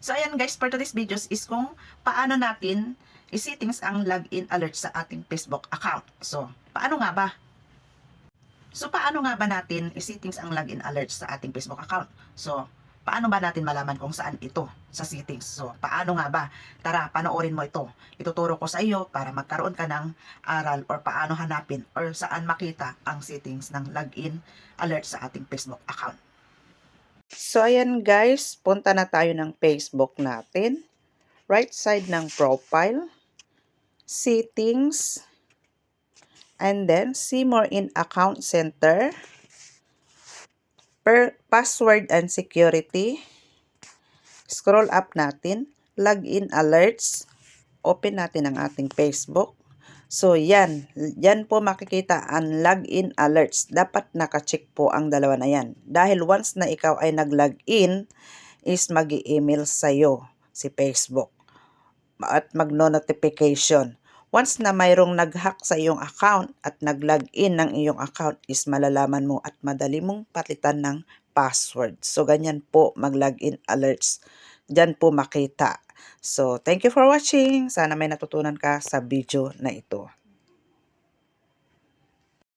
So ayan guys, for today's videos is kung paano natin i-settings ang login alert sa ating Facebook account. So, paano nga ba? Paano nga ba natin i-settings ang login alert sa ating Facebook account? So, paano ba natin malaman kung saan ito sa settings? So, paano nga ba? Tara, panoorin mo ito. Ituturo ko sa iyo para magkaroon ka ng aral or paano hanapin or saan makita ang settings ng login alert sa ating Facebook account. So, ayan guys, punta na tayo ng Facebook natin. Right side ng profile, settings, and then see more in account center, password and security. Scroll up natin, login alerts, open natin ang ating Facebook. So yan po makikita ang login alerts. Dapat nakacheck po ang dalawa na yan. Dahil once na ikaw ay nag-login, is mag-i-email sa'yo si Facebook at mag-notification. Once na mayroong nag-hack sa iyong account at nag-login ng iyong account is malalaman mo at madali mong palitan ng password. So, ganyan po mag-login alerts. Diyan po makita. So, thank you for watching. Sana may natutunan ka sa video na ito.